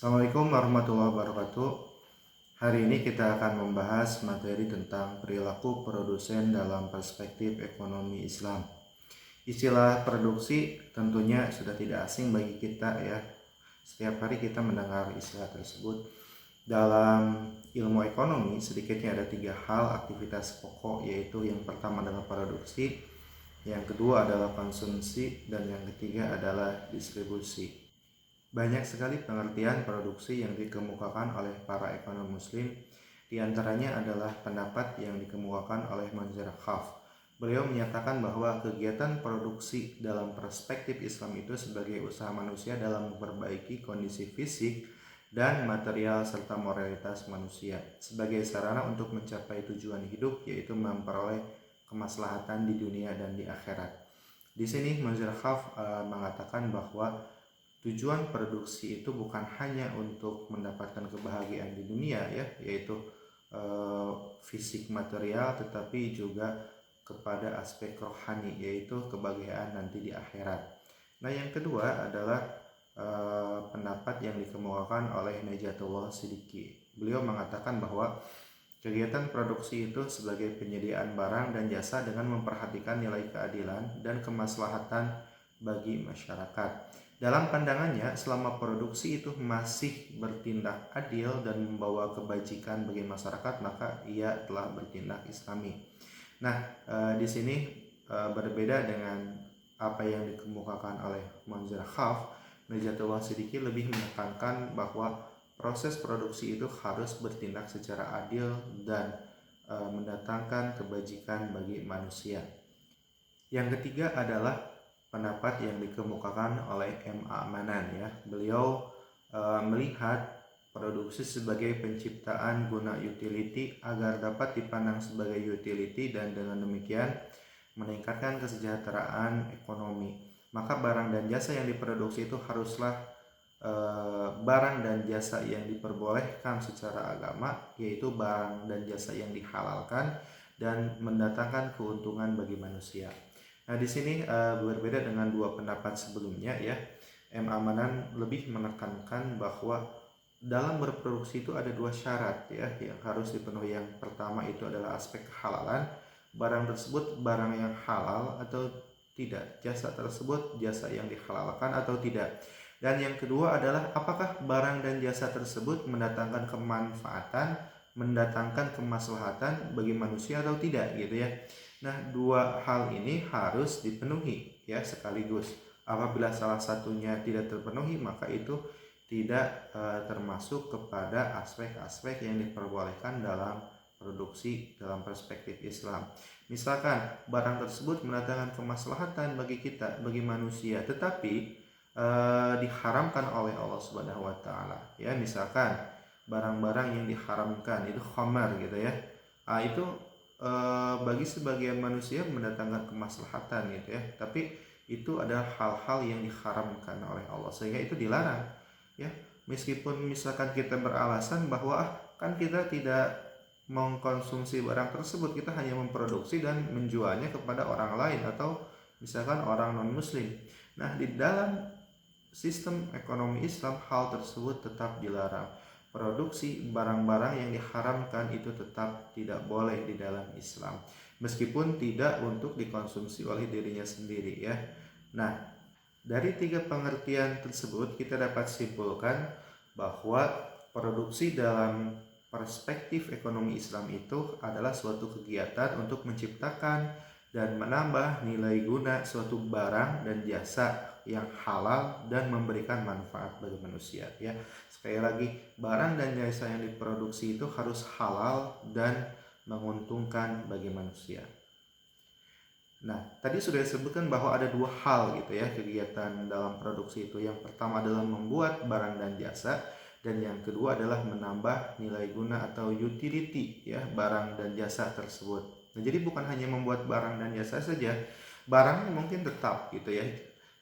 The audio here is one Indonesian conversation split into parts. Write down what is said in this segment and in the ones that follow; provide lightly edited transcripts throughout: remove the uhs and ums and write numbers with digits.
Assalamualaikum warahmatullahi wabarakatuh. Hari ini kita akan membahas materi tentang perilaku produsen dalam perspektif ekonomi Islam. Istilah produksi tentunya sudah tidak asing bagi kita ya. Setiap hari kita mendengar istilah tersebut. Dalam ilmu ekonomi sedikitnya ada 3 hal aktivitas pokok, yaitu yang pertama adalah produksi, yang kedua adalah konsumsi, dan yang ketiga adalah distribusi. Banyak sekali pengertian produksi yang dikemukakan oleh para ekonom muslim. Di antaranya adalah pendapat yang dikemukakan oleh Manzar Khaff. Beliau menyatakan bahwa kegiatan produksi dalam perspektif Islam itu sebagai usaha manusia dalam memperbaiki kondisi fisik dan material serta moralitas manusia sebagai sarana untuk mencapai tujuan hidup, yaitu memperoleh kemaslahatan di dunia dan di akhirat. Di sini Manzar Khaff mengatakan bahwa tujuan produksi itu bukan hanya untuk mendapatkan kebahagiaan di dunia ya, yaitu fisik material, tetapi juga kepada aspek rohani, yaitu kebahagiaan nanti di akhirat. Nah, yang kedua adalah pendapat yang dikemukakan oleh Najatullah Siddiqi. Beliau mengatakan bahwa kegiatan produksi itu sebagai penyediaan barang dan jasa dengan memperhatikan nilai keadilan dan kemaslahatan bagi masyarakat. Dalam pandangannya, selama produksi itu masih bertindak adil dan membawa kebajikan bagi masyarakat, maka ia telah bertindak Islami. Nah, di sini berbeda dengan apa yang dikemukakan oleh Manzar Khaff. Najatullah Siddiqi lebih menekankan bahwa proses produksi itu harus bertindak secara adil dan mendatangkan kebajikan bagi manusia. Yang ketiga adalah pendapat yang dikemukakan oleh M.A. Manan ya. Beliau melihat produksi sebagai penciptaan guna utility agar dapat dipandang sebagai utility, dan dengan demikian meningkatkan kesejahteraan ekonomi. Maka barang dan jasa yang diproduksi itu haruslah barang dan jasa yang diperbolehkan secara agama, yaitu barang dan jasa yang dihalalkan dan mendatangkan keuntungan bagi manusia. Nah, di sini berbeda dengan dua pendapat sebelumnya ya. M.A. Manan lebih menekankan bahwa dalam berproduksi itu ada 2 syarat ya yang harus dipenuhi. Yang pertama itu adalah aspek kehalalan, barang tersebut barang yang halal atau tidak, jasa tersebut jasa yang dihalalkan atau tidak. Dan yang kedua adalah apakah barang dan jasa tersebut mendatangkan kemanfaatan, mendatangkan kemaslahatan bagi manusia atau tidak gitu ya. Nah, 2 hal ini harus dipenuhi ya sekaligus. Apabila salah satunya tidak terpenuhi, maka itu tidak termasuk kepada aspek-aspek yang diperbolehkan dalam produksi dalam perspektif Islam. Misalkan barang tersebut mendatangkan kemaslahatan bagi kita, bagi manusia, tetapi diharamkan oleh Allah Subhanahu wa taala. Ya, misalkan barang-barang yang diharamkan itu khamar gitu ya. Itu bagi sebagian manusia mendatangkan kemaslahatan gitu ya, tapi itu adalah hal-hal yang diharamkan oleh Allah sehingga itu dilarang ya. Meskipun misalkan kita beralasan bahwa kan kita tidak mengkonsumsi barang tersebut, kita hanya memproduksi dan menjualnya kepada orang lain atau misalkan orang non muslim. Nah, di dalam sistem ekonomi Islam hal tersebut tetap dilarang. Produksi barang-barang yang diharamkan itu tetap tidak boleh di dalam Islam, meskipun tidak untuk dikonsumsi oleh dirinya sendiri ya. Nah, dari 3 pengertian tersebut kita dapat simpulkan bahwa produksi dalam perspektif ekonomi Islam itu adalah suatu kegiatan untuk menciptakan dan menambah nilai guna suatu barang dan jasa yang halal dan memberikan manfaat bagi manusia ya. Sekali lagi, barang dan jasa yang diproduksi itu harus halal dan menguntungkan bagi manusia. Nah, tadi sudah disebutkan bahwa ada 2 hal gitu ya kegiatan dalam produksi itu. Yang pertama adalah membuat barang dan jasa, dan yang kedua adalah menambah nilai guna atau utility ya barang dan jasa tersebut. Nah, jadi bukan hanya membuat barang dan jasa saja, barangnya mungkin tetap gitu ya,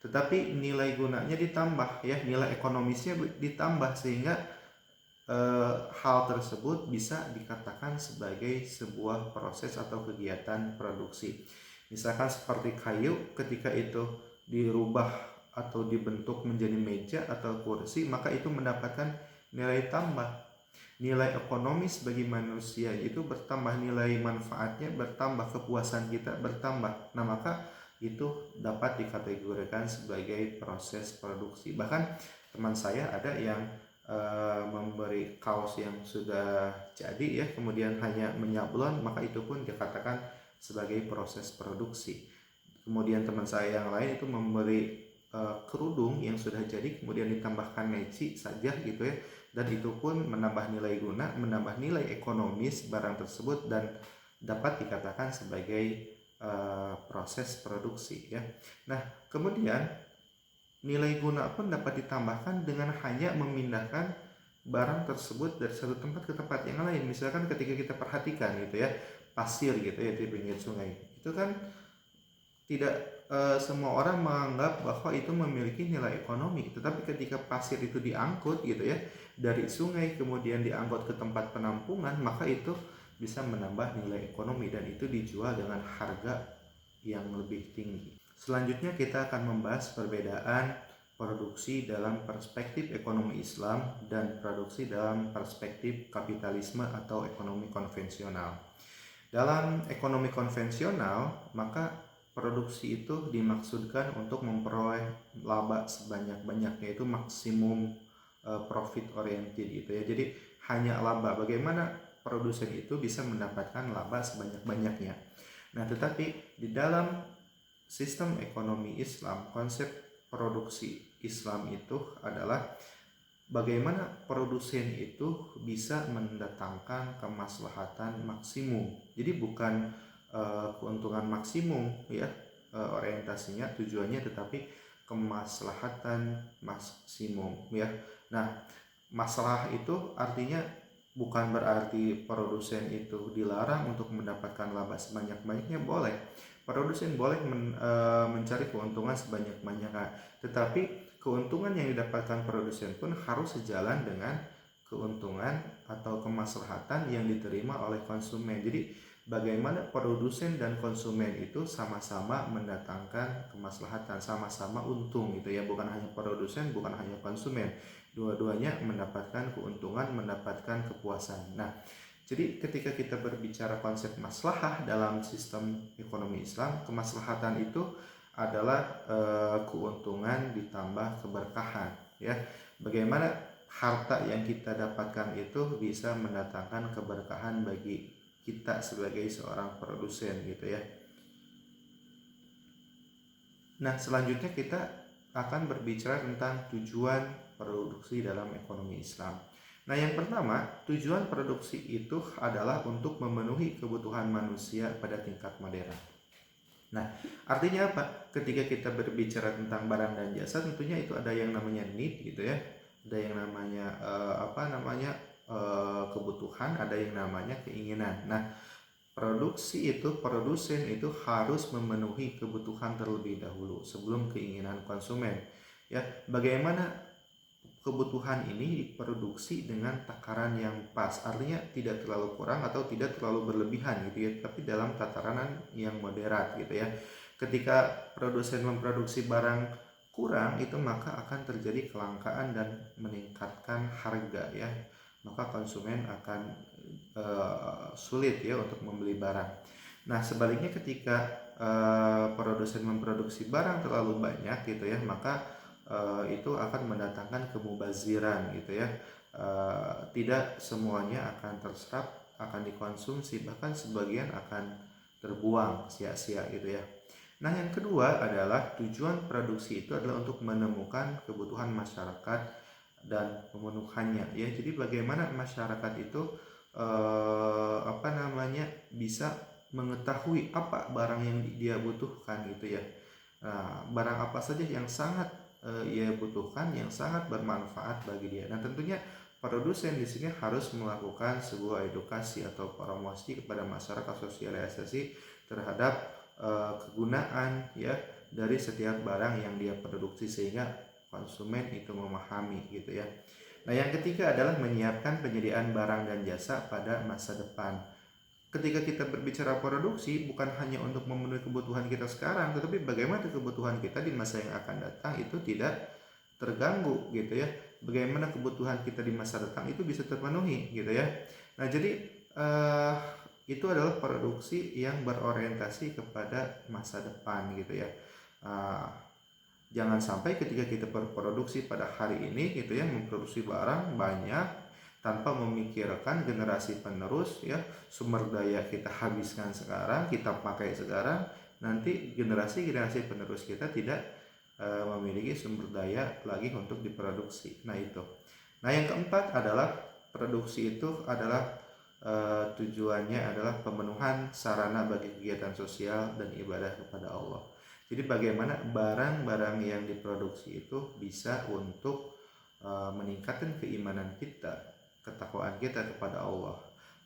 tetapi nilai gunanya ditambah ya, nilai ekonomisnya ditambah sehingga hal tersebut bisa dikatakan sebagai sebuah proses atau kegiatan produksi. Misalkan seperti kayu, ketika itu dirubah atau dibentuk menjadi meja atau kursi, maka itu mendapatkan nilai tambah. Nilai ekonomis bagi manusia itu bertambah, nilai manfaatnya bertambah, kepuasan kita bertambah. Nah, maka itu dapat dikategorikan sebagai proses produksi. Bahkan teman saya ada yang memberi kaos yang sudah jadi ya, kemudian hanya menyablon, maka itu pun dikatakan sebagai proses produksi. Kemudian teman saya yang lain itu memberi kerudung yang sudah jadi, kemudian ditambahkan neci saja gitu ya, dan itu pun menambah nilai guna, menambah nilai ekonomis barang tersebut, dan dapat dikatakan sebagai proses produksi ya. Nah, kemudian nilai guna pun dapat ditambahkan dengan hanya memindahkan barang tersebut dari satu tempat ke tempat yang lain. Misalkan ketika kita perhatikan gitu ya, pasir gitu ya di pinggir sungai, itu kan tidak semua orang menganggap bahwa itu memiliki nilai ekonomi. Tetapi ketika pasir itu diangkut gitu ya dari sungai, kemudian diangkut ke tempat penampungan, maka itu bisa menambah nilai ekonomi dan itu dijual dengan harga yang lebih tinggi. Selanjutnya kita akan membahas perbedaan produksi dalam perspektif ekonomi Islam dan produksi dalam perspektif kapitalisme atau ekonomi konvensional. Dalam ekonomi konvensional, maka produksi itu dimaksudkan untuk memperoleh laba sebanyak-banyaknya, yaitu maksimum profit oriented gitu ya. Jadi hanya laba, bagaimana produsen itu bisa mendapatkan laba sebanyak-banyaknya. Nah, tetapi di dalam sistem ekonomi Islam, konsep produksi Islam itu adalah bagaimana produsen itu bisa mendatangkan kemaslahatan maksimum. Jadi bukan keuntungan maksimum ya orientasinya, tujuannya, tetapi kemaslahatan maksimum ya. Nah, masalah itu artinya bukan berarti produsen itu dilarang untuk mendapatkan laba sebanyak-banyaknya, boleh. Produsen boleh mencari keuntungan sebanyak-banyaknya, tetapi keuntungan yang didapatkan produsen pun harus sejalan dengan keuntungan atau kemaslahatan yang diterima oleh konsumen. Jadi bagaimana produsen dan konsumen itu sama-sama mendatangkan kemaslahatan, sama-sama untung gitu ya, bukan hanya produsen, bukan hanya konsumen, dua-duanya mendapatkan keuntungan, mendapatkan kepuasan. Nah, jadi ketika kita berbicara konsep maslahah dalam sistem ekonomi Islam, kemaslahatan itu adalah keuntungan ditambah keberkahan ya. Bagaimana harta yang kita dapatkan itu bisa mendatangkan keberkahan bagi kita sebagai seorang produsen gitu ya. Nah, selanjutnya kita akan berbicara tentang tujuan produksi dalam ekonomi Islam. Nah, yang pertama, tujuan produksi itu adalah untuk memenuhi kebutuhan manusia pada tingkat modern. Nah, artinya apa? Ketika kita berbicara tentang barang dan jasa, tentunya itu ada yang namanya need gitu ya, ada yang namanya kebutuhan, ada yang namanya keinginan. Nah, produsen itu harus memenuhi kebutuhan terlebih dahulu sebelum keinginan konsumen. Ya, bagaimana kebutuhan ini diproduksi dengan takaran yang pas, artinya tidak terlalu kurang atau tidak terlalu berlebihan gitu ya, tapi dalam tataran yang moderat gitu ya. Ketika produsen memproduksi barang kurang, itu maka akan terjadi kelangkaan dan meningkatkan harga ya, maka konsumen akan sulit ya untuk membeli barang. Nah, sebaliknya ketika produsen memproduksi barang terlalu banyak gitu ya, maka itu akan mendatangkan kemubaziran gitu ya. Tidak semuanya akan terserap, akan dikonsumsi, bahkan sebagian akan terbuang sia-sia gitu ya. Nah, yang kedua adalah tujuan produksi itu adalah untuk menemukan kebutuhan masyarakat dan pemenuhannya ya. Jadi bagaimana masyarakat itu bisa mengetahui apa barang yang dia butuhkan gitu ya. Nah, barang apa saja yang sangat ia butuhkan, yang sangat bermanfaat bagi dia. Nah, tentunya produsen di sini harus melakukan sebuah edukasi atau promosi kepada masyarakat, sosialisasi terhadap kegunaan ya dari setiap barang yang dia produksi sehingga konsumen itu memahami gitu ya. Nah, yang ketiga adalah menyiapkan penyediaan barang dan jasa pada masa depan. Ketika kita berbicara produksi, bukan hanya untuk memenuhi kebutuhan kita sekarang, tetapi bagaimana kebutuhan kita di masa yang akan datang itu tidak terganggu gitu ya. bagaimana kebutuhan kita di masa datang itu bisa terpenuhi gitu ya. Nah, jadi itu adalah produksi yang berorientasi kepada masa depan gitu ya. Jangan sampai ketika kita berproduksi pada hari ini gitu ya, memproduksi barang banyak tanpa memikirkan generasi penerus ya, sumber daya kita habiskan sekarang, kita pakai sekarang, nanti generasi penerus kita tidak memiliki sumber daya lagi untuk diproduksi. Nah itu. Nah yang keempat adalah produksi itu adalah tujuannya adalah pemenuhan sarana bagi kegiatan sosial dan ibadah kepada Allah. Jadi bagaimana barang-barang yang diproduksi itu bisa untuk meningkatkan keimanan kita, ketakwaan kita kepada Allah.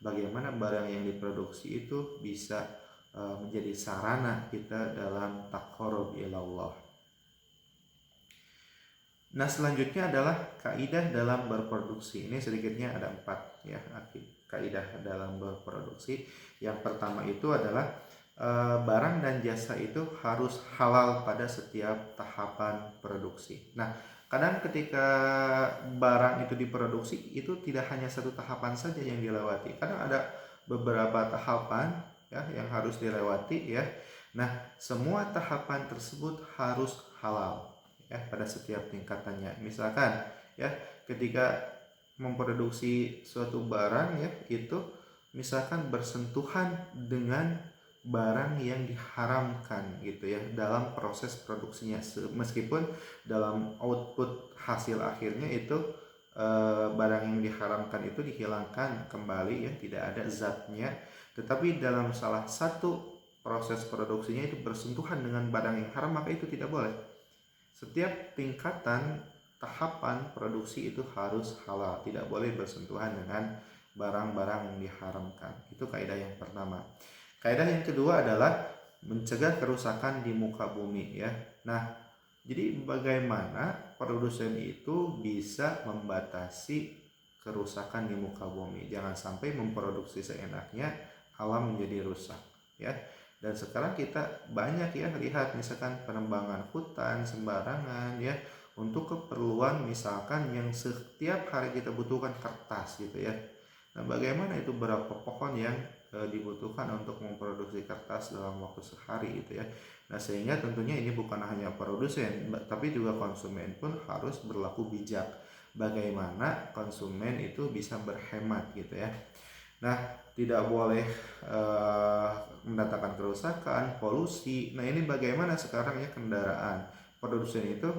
Bagaimana barang yang diproduksi itu bisa menjadi sarana kita dalam taqarrub ilallah. Nah selanjutnya adalah kaidah dalam berproduksi. Ini sedikitnya ada 4 ya, kaidah dalam berproduksi. Yang pertama itu adalah barang dan jasa itu harus halal pada setiap tahapan produksi. Nah kadang ketika barang itu diproduksi itu tidak hanya satu tahapan saja yang dilewati, kadang ada beberapa tahapan ya yang harus dilewati ya. Nah semua tahapan tersebut harus halal ya pada setiap tingkatannya. Misalkan ya ketika memproduksi suatu barang ya itu misalkan bersentuhan dengan barang yang diharamkan gitu ya dalam proses produksinya, meskipun dalam output hasil akhirnya itu barang yang diharamkan itu dihilangkan kembali ya, tidak ada zatnya, tetapi dalam salah satu proses produksinya itu bersentuhan dengan barang yang haram, maka itu tidak boleh. Setiap tingkatan tahapan produksi itu harus halal, tidak boleh bersentuhan dengan barang-barang yang diharamkan. Itu kaidah yang pertama. Kaidah yang kedua adalah mencegah kerusakan di muka bumi ya. Nah, jadi bagaimana produsen itu bisa membatasi kerusakan di muka bumi? Jangan sampai memproduksi seenaknya, alam menjadi rusak ya. Dan sekarang kita banyak ya lihat misalkan penebangan hutan sembarangan ya untuk keperluan misalkan yang setiap hari kita butuhkan kertas gitu ya. Nah bagaimana itu berapa pohon yang dibutuhkan untuk memproduksi kertas dalam waktu sehari gitu ya. Nah sehingga tentunya ini bukan hanya produsen tapi juga konsumen pun harus berlaku bijak. Bagaimana konsumen itu bisa berhemat gitu ya. Nah tidak boleh mendatangkan kerusakan, polusi. Nah ini bagaimana sekarang ya kendaraan. Produsen itu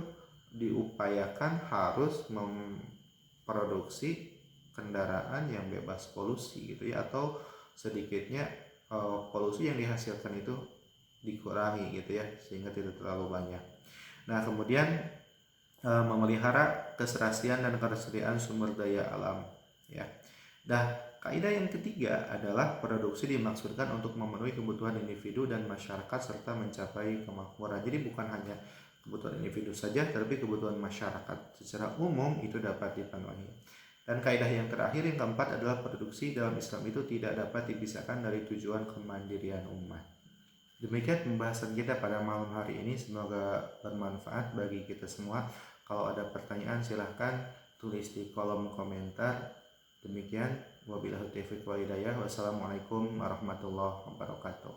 diupayakan harus memproduksi kendaraan yang bebas polusi gitu ya, atau sedikitnya polusi yang dihasilkan itu dikurangi gitu ya sehingga tidak terlalu banyak. Nah kemudian memelihara keserasian dan ketersediaan sumber daya alam ya. Nah kaidah yang ketiga adalah produksi dimaksudkan untuk memenuhi kebutuhan individu dan masyarakat serta mencapai kemakmuran. Jadi bukan hanya kebutuhan individu saja, tapi kebutuhan masyarakat secara umum itu dapat dipenuhi. Dan kaidah yang terakhir yang keempat adalah produksi dalam Islam itu tidak dapat dipisahkan dari tujuan kemandirian umat. Demikian pembahasan kita pada malam hari ini, semoga bermanfaat bagi kita semua. Kalau ada pertanyaan silahkan tulis di kolom komentar. Demikian, wabillahi taufiq wal hidayah. Wassalamualaikum warahmatullahi wabarakatuh.